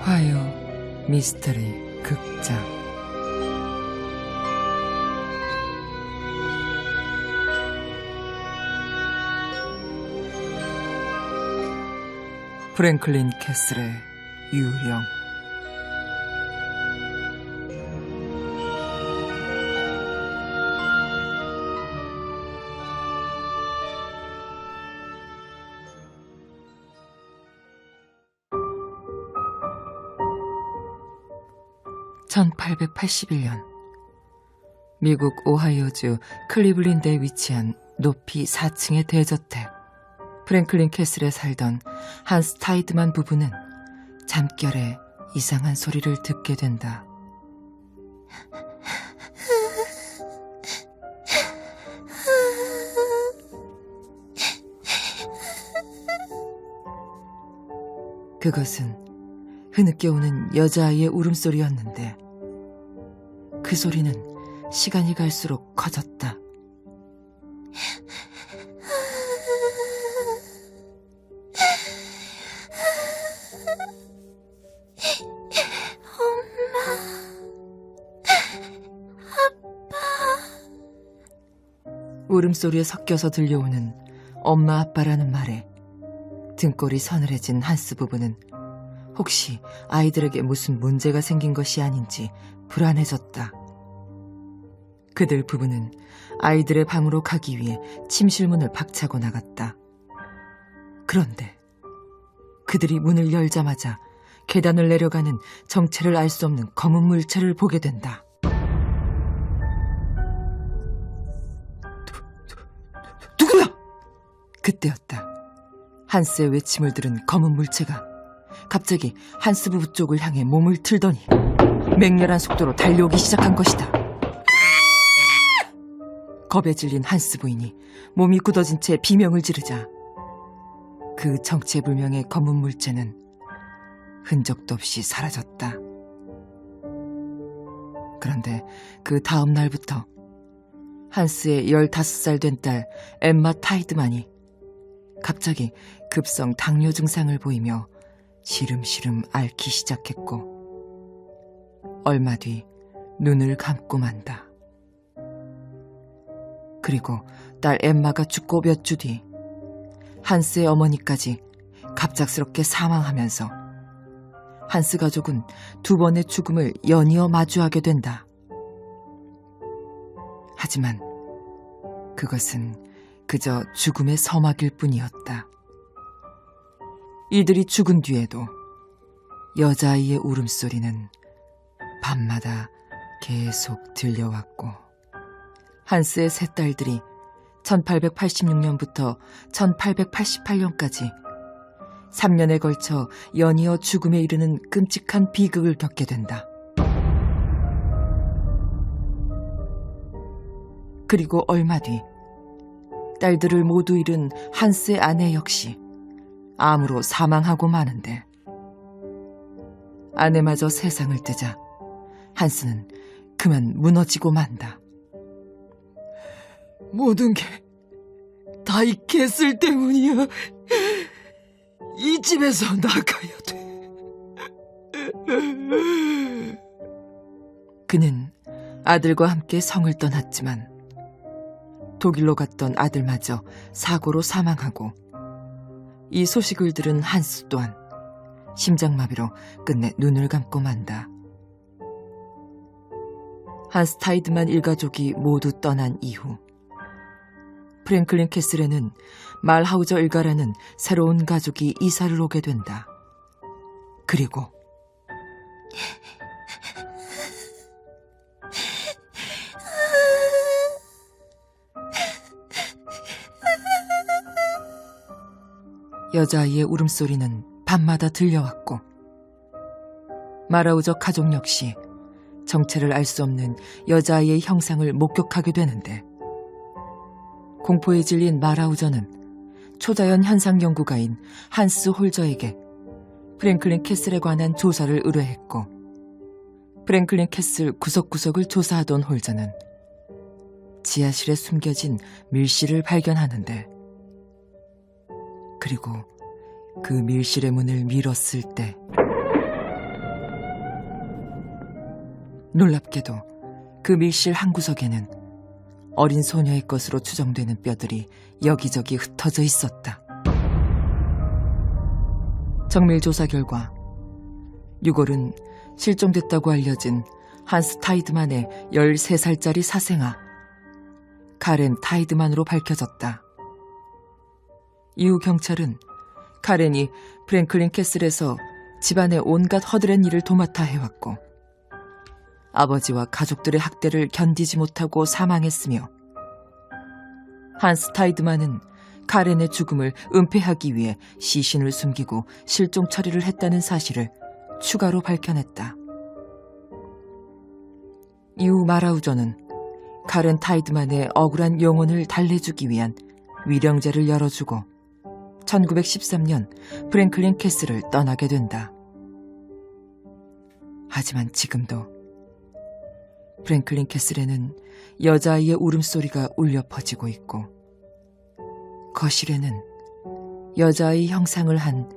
오하이오 미스터리 극장. 프랭클린 캐슬의 유령. (1881년) 미국 오하이오주 클리블랜드에 위치한 높이 4층의 대저택 프랭클린 캐슬에 살던 한스 타이드만 부부는 잠결에 이상한 소리를 듣게 된다. 그것은 흐느껴 오는 여자아이의 울음소리였는데 그 소리는 시간이 갈수록 커졌다. 울음소리에 섞여서 들려오는 엄마 아빠라는 말에 등골이 서늘해진 한스 부부는 혹시 아이들에게 무슨 문제가 생긴 것이 아닌지 불안해졌다. 그들 부부는 아이들의 방으로 가기 위해 침실문을 박차고 나갔다. 그런데 그들이 문을 열자마자 계단을 내려가는 정체를 알 수 없는 검은 물체를 보게 된다. 누구야? 그때였다. 한스의 외침을 들은 검은 물체가 갑자기 한스 부부 쪽을 향해 몸을 틀더니 맹렬한 속도로 달려오기 시작한 것이다. 겁에 질린 한스 부인이 몸이 굳어진 채 비명을 지르자 그 정체불명의 검은 물체는 흔적도 없이 사라졌다. 그런데 그 다음 날부터 한스의 15살 된 딸 엠마 타이드만이 갑자기 급성 당뇨 증상을 보이며 시름시름 앓기 시작했고 얼마 뒤 눈을 감고 만다. 그리고 딸 엠마가 죽고 몇 주 뒤 한스의 어머니까지 갑작스럽게 사망하면서 한스 가족은 2번의 죽음을 연이어 마주하게 된다. 하지만 그것은 그저 죽음의 서막일 뿐이었다. 이들이 죽은 뒤에도 여자아이의 울음소리는 밤마다 계속 들려왔고 한스의 세 딸들이 1886년부터 1888년까지 3년에 걸쳐 연이어 죽음에 이르는 끔찍한 비극을 겪게 된다. 그리고 얼마 뒤 딸들을 모두 잃은 한스의 아내 역시 암으로 사망하고 마는데 아내마저 세상을 뜨자 한스는 그만 무너지고 만다. 모든 게 다 이 캐슬 때문이야. 이 집에서 나가야 돼. 그는 아들과 함께 성을 떠났지만 독일로 갔던 아들마저 사고로 사망하고 이 소식을 들은 한스 또한 심장마비로 끝내 눈을 감고 만다. 한스 타이드만 일가족이 모두 떠난 이후 프랭클린 캐슬에는 말하우저 일가라는 새로운 가족이 이사를 오게 된다. 그리고 여자아이의 울음소리는 밤마다 들려왔고 마라우저 가족 역시 정체를 알 수 없는 여자아이의 형상을 목격하게 되는데 공포에 질린 마라우저는 초자연 현상 연구가인 한스 홀저에게 프랭클린 캐슬에 관한 조사를 의뢰했고 프랭클린 캐슬 구석구석을 조사하던 홀저는 지하실에 숨겨진 밀실을 발견하는데 그리고 그 밀실의 문을 밀었을 때 놀랍게도 그 밀실 한 구석에는 어린 소녀의 것으로 추정되는 뼈들이 여기저기 흩어져 있었다. 정밀 조사 결과 유골은 실종됐다고 알려진 한스 타이드만의 13살짜리 사생아 카렌 타이드만으로 밝혀졌다. 이후 경찰은 카렌이 프랭클린 캐슬에서 집안의 온갖 허드렛 일을 도맡아 해왔고 아버지와 가족들의 학대를 견디지 못하고 사망했으며 한스 타이드만은 카렌의 죽음을 은폐하기 위해 시신을 숨기고 실종 처리를 했다는 사실을 추가로 밝혀냈다. 이후 마라우저는 카렌 타이드만의 억울한 영혼을 달래주기 위한 위령제를 열어주고 1913년 프랭클린 캐슬을 떠나게 된다. 하지만 지금도 프랭클린 캐슬에는 여자아이의 울음소리가 울려 퍼지고 있고 거실에는 여자아이 형상을 한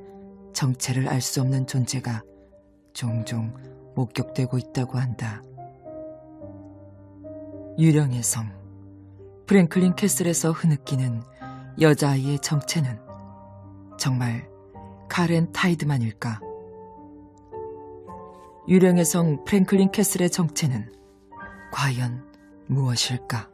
정체를 알 수 없는 존재가 종종 목격되고 있다고 한다. 유령의 성 프랭클린 캐슬에서 흐느끼는 여자아이의 정체는 정말 카렌 타이드만일까? 유령의 성 프랭클린 캐슬의 정체는 과연 무엇일까?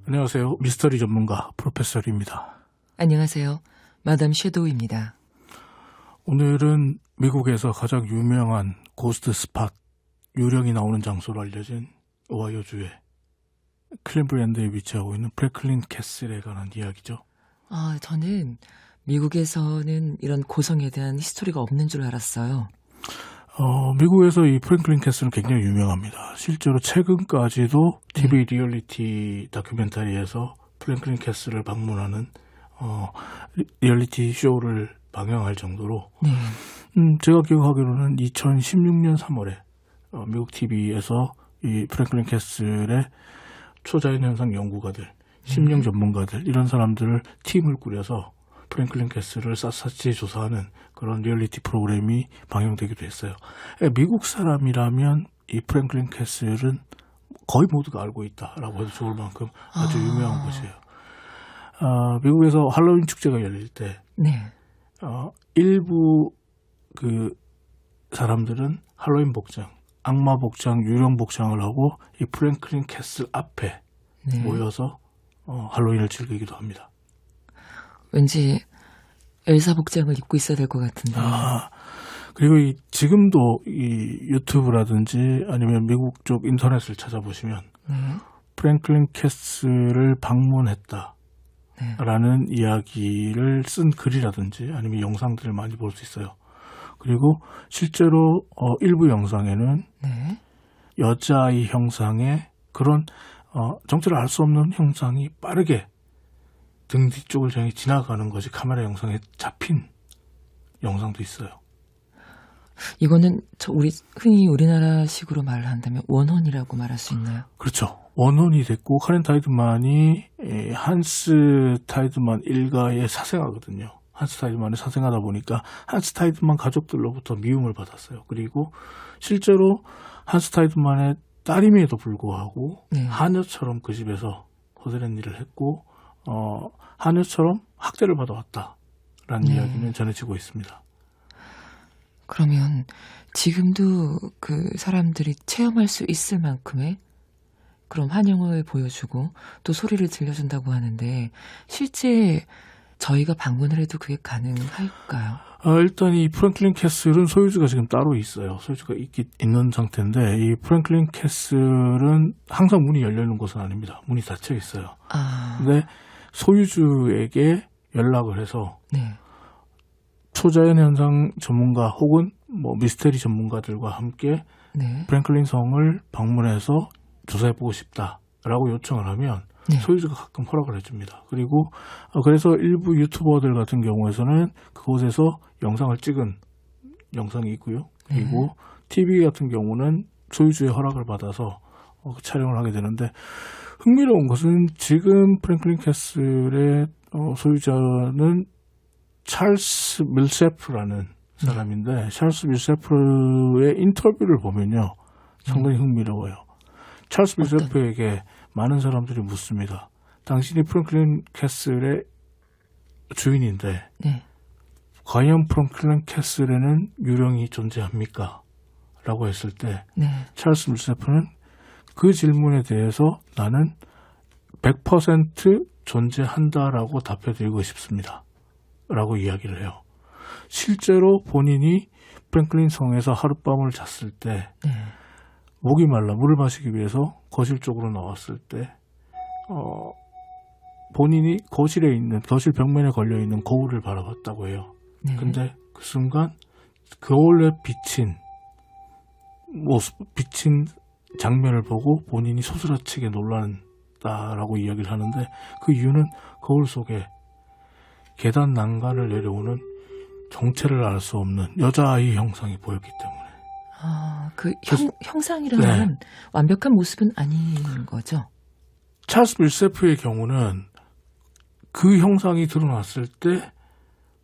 안녕하세요. 미스터리 전문가 프로페서입니다. 안녕하세요. 마담 섀도우입니다. 오늘은 미국에서 가장 유명한 고스트 스팟, 유령이 나오는 장소로 알려진 오하이오주의 클리브랜드에 위치하고 있는 프랭클린 캐슬에 관한 이야기죠. 저는 미국에서는 이런 고성에 대한 히스토리가 없는 줄 알았어요. 미국에서 이 프랭클린 캐슬은 굉장히 유명합니다. 실제로 최근까지도 TV 리얼리티 다큐멘터리에서 프랭클린 캐슬을 방문하는 리얼리티 쇼를 방영할 정도로 제가 기억하기로는 2016년 3월에 미국 TV에서 이 프랭클린 캐슬의 초자연 현상 연구가들, 심령 전문가들 이런 사람들을 팀을 꾸려서 프랭클린 캐슬을 샅샅이 조사하는 그런 리얼리티 프로그램이 방영되기도 했어요. 미국 사람이라면 이 프랭클린 캐슬은 거의 모두가 알고 있다라고 해도 좋을 만큼 아주 유명한 곳이에요. 미국에서 할로윈 축제가 열릴 때 일부 그 사람들은 할로윈 복장, 악마 복장, 유령 복장을 하고 이 프랭클린 캐슬 앞에 모여서 할로윈을 즐기기도 합니다. 왠지 엘사 복장을 입고 있어야 될 것 같은데. 그리고 지금도 이 유튜브라든지 아니면 미국 쪽 인터넷을 찾아보시면 프랭클린 캐슬을 방문했다. 라는 이야기를 쓴 글이라든지 아니면 영상들을 많이 볼 수 있어요. 그리고 실제로 일부 영상에는 여자아이 형상의 그런 정체를 알 수 없는 형상이 빠르게 등 뒤쪽을 향해 지나가는 것이 카메라 영상에 잡힌 영상도 있어요. 이거는 흔히 우리나라식으로 말을 한다면 원혼이라고 말할 수 있나요? 그렇죠. 원혼이 됐고 카렌 타이드만이 한스 타이드만 일가의 사생아거든요. 한스 타이드만의 사생아다 보니까 한스 타이드만 가족들로부터 미움을 받았어요. 그리고 실제로 한스 타이드만의 딸임에도 불구하고 하녀처럼 그 집에서 허드렛 일을 했고 하녀처럼 학대를 받아왔다라는 이야기는 전해지고 있습니다. 그러면 지금도 그 사람들이 체험할 수 있을 만큼의 그런 환영을 보여주고 또 소리를 들려준다고 하는데 실제 저희가 방문을 해도 그게 가능할까요? 일단 이 프랭클린 캐슬은 소유주가 지금 따로 있어요. 소유주가 있는 상태인데 이 프랭클린 캐슬은 항상 문이 열려있는 곳은 아닙니다. 문이 닫혀 있어요. 근데 소유주에게 연락을 해서 초자연 현상 전문가 혹은 미스테리 전문가들과 함께 프랭클린 성을 방문해서 조사해보고 싶다라고 요청을 하면 소유주가 가끔 허락을 해줍니다. 그리고 그래서 일부 유튜버들 같은 경우에서는 그곳에서 영상을 찍은 영상이 있고요. 그리고 TV 같은 경우는 소유주의 허락을 받아서 촬영을 하게 되는데, 흥미로운 것은 지금 프랭클린 캐슬의 소유자는 찰스 밀세프라는 사람인데, 찰스 밀세프의 인터뷰를 보면요 상당히 흥미로워요. 찰스 밀세프에게 많은 사람들이 묻습니다. 당신이 프랭클린 캐슬의 주인인데 네. 과연 프랭클린 캐슬에는 유령이 존재합니까? 라고 했을 때 네. 찰스 밀세프는 그 질문에 대해서 나는 100% 존재한다라고 답해드리고 싶습니다. 라고 이야기를 해요. 실제로 본인이 프랭클린 성에서 하룻밤을 잤을 때 네. 목이 말라 물을 마시기 위해서 거실 쪽으로 나왔을 때 본인이 거실에 있는 거실 벽면에 걸려있는 거울을 바라봤다고 해요. 네. 근데 그 순간 거울에 비친 장면을 보고 본인이 소스라치게 놀란다라고 이야기를 하는데, 그 이유는 거울 속에 계단 난간을 내려오는 정체를 알 수 없는 여자아이 형상이 보였기 때문에. 그 형상이라면 완벽한 모습은 아닌 거죠? 찰스 밀세프의 경우는 그 형상이 드러났을 때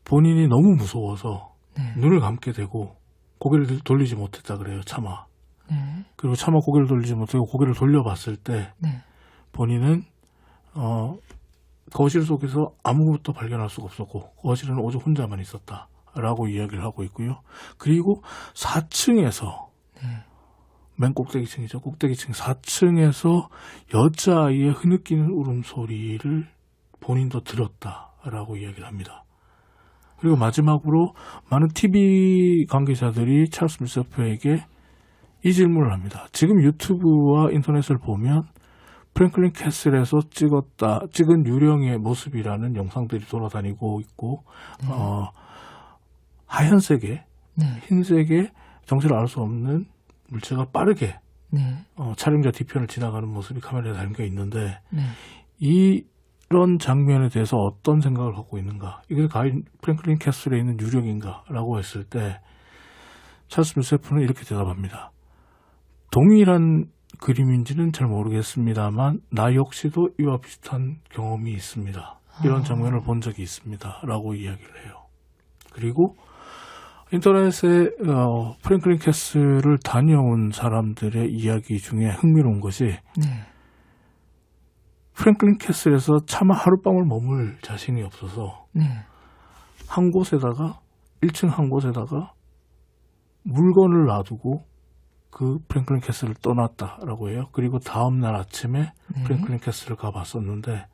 본인이 너무 무서워서 네. 눈을 감게 되고 고개를 돌리지 못했다 그래요. 차마. 네. 그리고 차마 고개를 돌리지 못하고 고개를 돌려봤을 때 네. 본인은 거실 속에서 아무것도 발견할 수가 없었고 거실은 오직 혼자만 있었다라고 이야기를 하고 있고요. 그리고 4층에서 맨 꼭대기층이죠. 꼭대기층 4층에서 여자아이의 흐느끼는 울음소리를 본인도 들었다라고 이야기를 합니다. 그리고 마지막으로 많은 TV 관계자들이 찰스 밀세프에게 이 질문을 합니다. 지금 유튜브와 인터넷을 보면 프랭클린 캐슬에서 찍은 유령의 모습이라는 영상들이 돌아다니고 있고 하얀색에 흰색의 정체를 알 수 없는 물체가 빠르게 촬영자 뒤편을 지나가는 모습이 카메라에 담겨 있는데 이런 장면에 대해서 어떤 생각을 갖고 있는가? 이게 과연 프랭클린 캐슬에 있는 유령인가? 라고 했을 때 찰스 밀세프는 이렇게 대답합니다. 동일한 그림인지는 잘 모르겠습니다만 나 역시도 이와 비슷한 경험이 있습니다. 이런 장면을 본 적이 있습니다. 라고 이야기를 해요. 그리고 인터넷에 프랭클린 캐슬을 다녀온 사람들의 이야기 중에 흥미로운 것이 프랭클린 캐슬에서 차마 하룻밤을 머물 자신이 없어서 한 곳에다가 1층 한 곳에다가 물건을 놔두고 그 프랭클린 캐슬을 떠났다라고 해요. 그리고 다음날 아침에 프랭클린 캐슬을 가봤었는데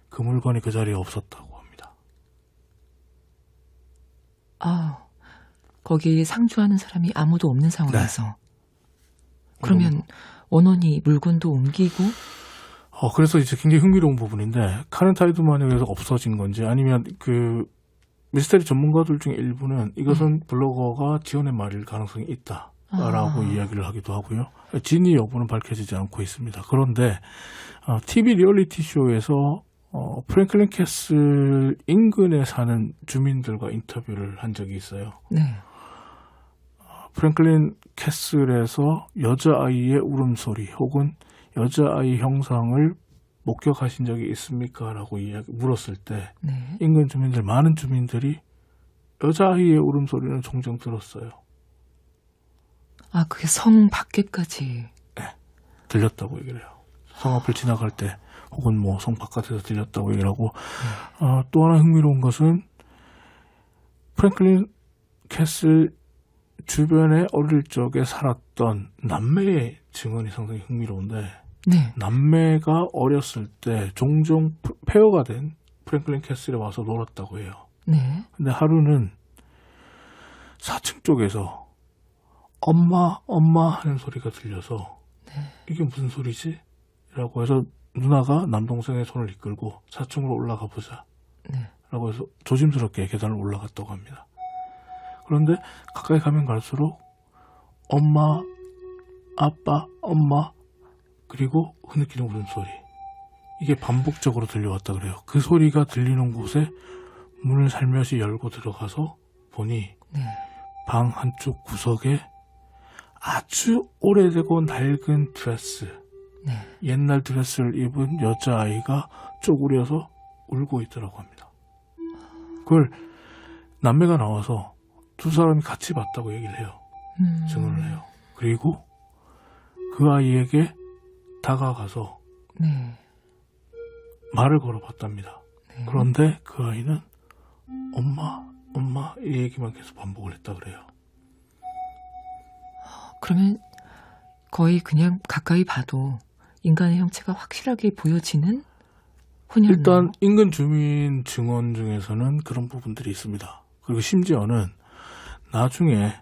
그 물건이 그 자리에 없었다고 합니다. 거기 상주하는 사람이 아무도 없는 상황에서 그러면 원원이 물건도 옮기고 그래서 이제 굉장히 흥미로운 부분인데 카렌 타이드만에 의해서 없어진 건지 아니면 그 미스테리 전문가들 중에 일부는 이것은 블로거가 지어낸 말일 가능성이 있다라고 이야기를 하기도 하고요. 진위 여부는 밝혀지지 않고 있습니다. 그런데 TV 리얼리티 쇼에서 프랭클린 캐슬 인근에 사는 주민들과 인터뷰를 한 적이 있어요. 프랭클린 캐슬에서 여자아이의 울음소리 혹은 여자아이 형상을 목격하신 적이 있습니까? 라고 물었을 때 인근 주민들, 많은 주민들이 여자아이의 울음소리는 종종 들었어요. 그게 성 밖에까지 들렸다고 얘기를 해요. 성 앞을 지나갈 때 혹은 뭐 성 바깥에서 들렸다고 얘기를 하고 또 하나 흥미로운 것은 프랭클린 캐슬 주변에 어릴 적에 살았던 남매의 증언이 상당히 흥미로운데 남매가 어렸을 때 종종 폐허가 된 프랭클린 캐슬에 와서 놀았다고 해요. 근데 하루는 4층 쪽에서 엄마 하는 소리가 들려서 이게 무슨 소리지? 라고 해서 누나가 남동생의 손을 이끌고 4층으로 올라가 보자 라고 해서 조심스럽게 계단을 올라갔다고 합니다. 그런데 가까이 가면 갈수록 엄마, 아빠, 엄마 그리고 흐느끼는 울음소리 이게 반복적으로 들려왔다 그래요. 그 소리가 들리는 곳에 문을 살며시 열고 들어가서 보니 방 한쪽 구석에 아주 오래되고 낡은 드레스, 네. 옛날 드레스를 입은 여자아이가 쪼그려서 울고 있더라고 합니다. 그걸 남매가 나와서 두 사람이 같이 봤다고 얘기를 해요. 증언을 해요. 그리고 그 아이에게 다가가서 네. 말을 걸어봤답니다. 네. 그런데 그 아이는 엄마, 엄마 이 얘기만 계속 반복을 했다 그래요. 그러면 거의 그냥 가까이 봐도 인간의 형체가 확실하게 보여지는 혼혈. 일단 인근 주민 증언 중에서는 그런 부분들이 있습니다. 그리고 심지어는 나중에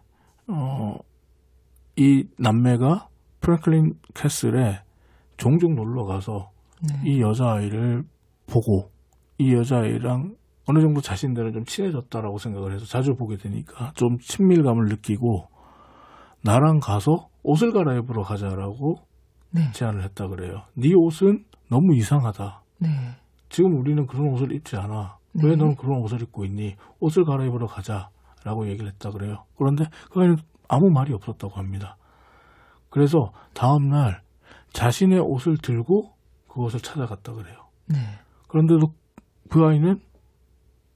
이 남매가 프랭클린 캐슬에 종종 놀러 가서 네. 이 여자아이를 보고 이 여자아이랑 어느 정도 자신들은 좀 친해졌다라고 생각을 해서 자주 보게 되니까 좀 친밀감을 느끼고 나랑 가서 옷을 갈아입으러 가자라고 네. 제안을 했다 그래요. 네 옷은 너무 이상하다. 네. 지금 우리는 그런 옷을 입지 않아. 네. 왜 너는 그런 옷을 입고 있니? 옷을 갈아입으러 가자라고 얘기를 했다 그래요. 그런데 그 아이는 아무 말이 없었다고 합니다. 그래서 다음날 자신의 옷을 들고 그곳을 찾아갔다 그래요. 네. 그런데도 그 아이는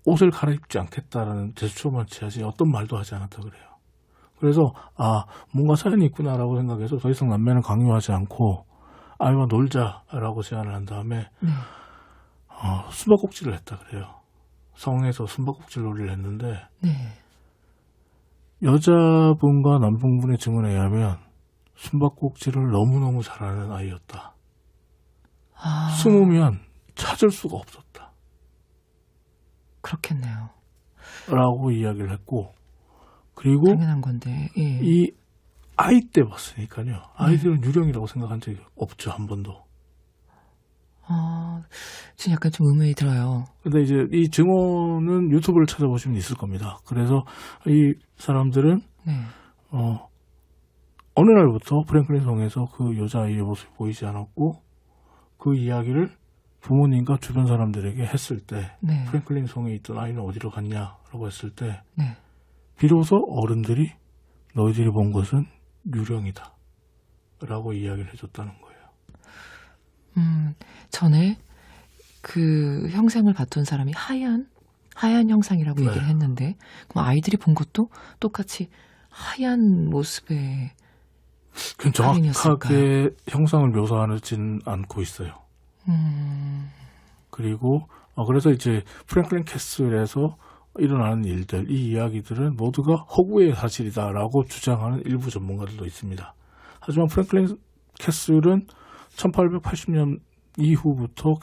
옷을 갈아입지 않겠다라는 제스처만 취하지 어떤 말도 하지 않았다 그래요. 그래서 뭔가 사연이 있구나라고 생각해서 더 이상 남매는 강요하지 않고 아이와 놀자라고 제안을 한 다음에 네. 숨바꼭질을 했다 그래요. 성에서 숨바꼭질 놀이를 했는데 네. 여자분과 남성분의 증언에 의하면 숨바꼭질을 너무너무 잘하는 아이였다. 숨으면 찾을 수가 없었다. 그렇겠네요. 라고 이야기를 했고, 그리고 당연한 건데. 예. 이 아이 때 봤으니까요. 아이들은 유령이라고 생각한 적이 없죠, 한 번도. 지금 약간 좀 의문이 들어요. 근데 이제 이 증언은 유튜브를 찾아보시면 있을 겁니다. 그래서 이 사람들은 네. 어느 날부터 프랭클린 성에서 그 여자아이의 모습이 보이지 않았고 그 이야기를 부모님과 주변 사람들에게 했을 때 네. 프랭클린 성에 있던 아이는 어디로 갔냐라고 했을 때 네. 비로소 어른들이 너희들이 본 것은 유령이다 라고 이야기를 해줬다는 거예요. 전에 그 형상을 봤던 사람이 하얀 형상이라고 네. 얘기를 했는데, 그럼 아이들이 본 것도 똑같이 하얀 모습의 그건 정확하게 할인이었을까요? 형상을 묘사하지는 않고 있어요. 그리고 그래서 이제 프랭클린 캐슬에서 일어나는 일들, 이 이야기들은 모두가 허구의 사실이다라고 주장하는 일부 전문가들도 있습니다. 하지만 프랭클린 캐슬은 1880년 이후부터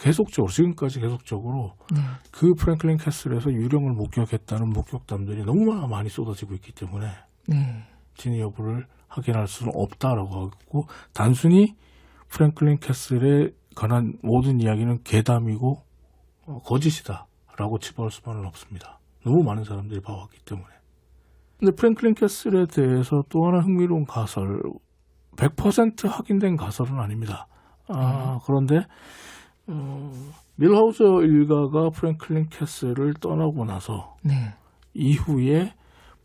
지금까지 계속적으로 네. 그 프랭클린 캐슬에서 유령을 목격했다는 목격담들이 너무나 많이 쏟아지고 있기 때문에 네. 진위 여부를 확인할 수는 없다라고 하고, 단순히 프랭클린 캐슬에 관한 모든 이야기는 괴담이고 거짓이다라고 치부할 수만은 없습니다. 너무 많은 사람들이 봐왔기 때문에. 근데 프랭클린 캐슬에 대해서 또 하나 흥미로운 가설, 100% 확인된 가설은 아닙니다. 그런데 밀하우저 일가가 프랭클린 캐슬을 떠나고 나서 네. 이후에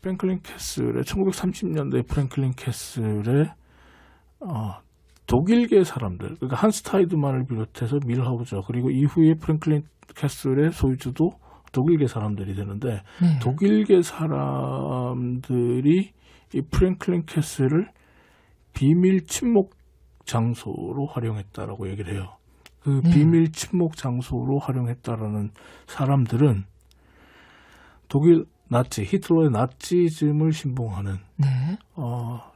프랭클린 캐슬의 1930년대 프랭클린 캐슬의 독일계 사람들, 그러니까 한스 타이드만을 비롯해서 밀하우저, 그리고 이후에 프랭클린 캐슬의 소유주도 독일계 사람들이 되는데, 네. 독일계 사람들이 이 프랭클린 캐슬을 비밀 침묵 장소로 활용했다라고 얘기를 해요. 그 네. 비밀 침묵 장소로 활용했다라는 사람들은 독일 나치, 히틀러의 나치즘을 신봉하는 네.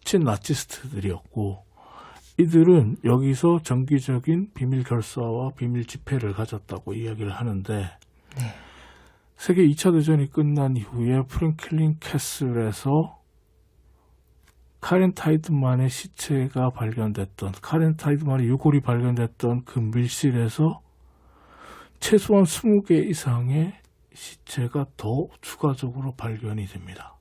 친나치스트들이었고, 이들은 여기서 정기적인 비밀 결사와 비밀 집회를 가졌다고 이야기를 하는데, 네. 세계 2차 대전이 끝난 이후에 프랭클린 캐슬에서 카렌 타이드만의 시체가 발견됐던, 카렌 타이드만의 유골이 발견됐던 그 밀실에서 최소한 20개 이상의 시체가 더 추가적으로 발견이 됩니다.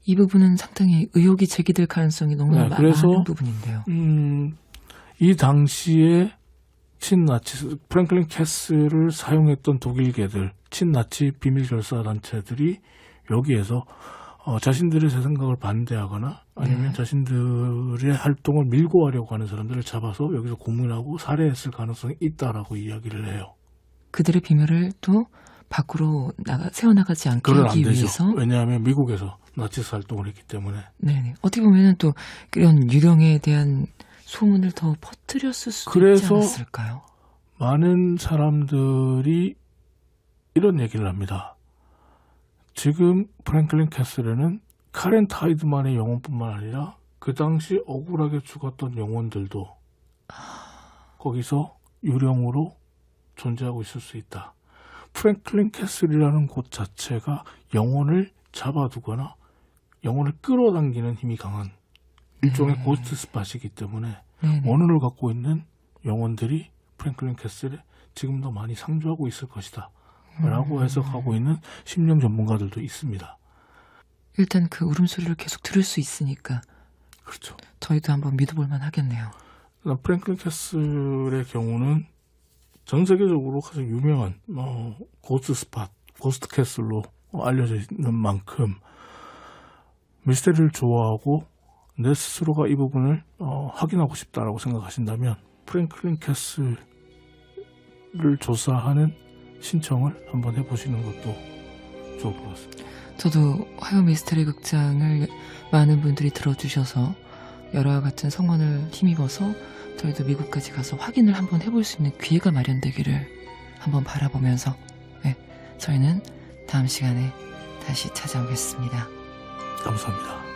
이 부분은 상당히 의혹이 제기될 가능성이 너무 네, 그래서 많은 부분인데요. 이 당시에 친나치, 프랭클린 캐슬을 사용했던 독일계들, 친나치 비밀결사 단체들이 여기에서 자신들의 새 생각을 반대하거나 아니면 네. 자신들의 활동을 밀고 하려고 하는 사람들을 잡아서 여기서 고문하고 살해했을 가능성이 있다라고 이야기를 해요. 그들의 비밀을 또 밖으로 새어나가지 않게 그건 안 하기 되죠. 위해서. 왜냐하면 미국에서 나치스 활동을 했기 때문에. 네네. 어떻게 보면은 또 이런 유령에 대한 소문을 더 퍼뜨렸을 수도 있지 그래서 않았을까요? 많은 사람들이 이런 얘기를 합니다. 지금 프랭클린 캐슬에는 카렌 타이드만의 영혼뿐만 아니라 그 당시 억울하게 죽었던 영혼들도 거기서 유령으로 존재하고 있을 수 있다. 프랭클린 캐슬이라는 곳 자체가 영혼을 잡아두거나 영혼을 끌어당기는 힘이 강한 일종의 고스트 스팟이기 때문에 네네. 원혼을 갖고 있는 영혼들이 프랭클린 캐슬에 지금도 많이 상주하고 있을 것이다. 라고 해석하고 있는 심령 전문가들도 있습니다. 일단 그 울음소리를 계속 들을 수 있으니까 그렇죠. 저희도 한번 믿어볼만 하겠네요. 프랭클린 캐슬의 경우는 전 세계적으로 가장 유명한 고스트 스팟, 고스트 캐슬로 알려져 있는 만큼 미스테리를 좋아하고 내 스스로가 이 부분을 확인하고 싶다라고 생각하신다면 프랭클린 캐슬을 조사하는 신청을 한번 해보시는 것도 좋을 것 같습니다. 저도 화요 미스터리 극장을 많은 분들이 들어주셔서 여러 같은 성원을 힘입어서 저희도 미국까지 가서 확인을 한번 해볼 수 있는 기회가 마련되기를 한번 바라보면서 저희는 다음 시간에 다시 찾아오겠습니다. 감사합니다.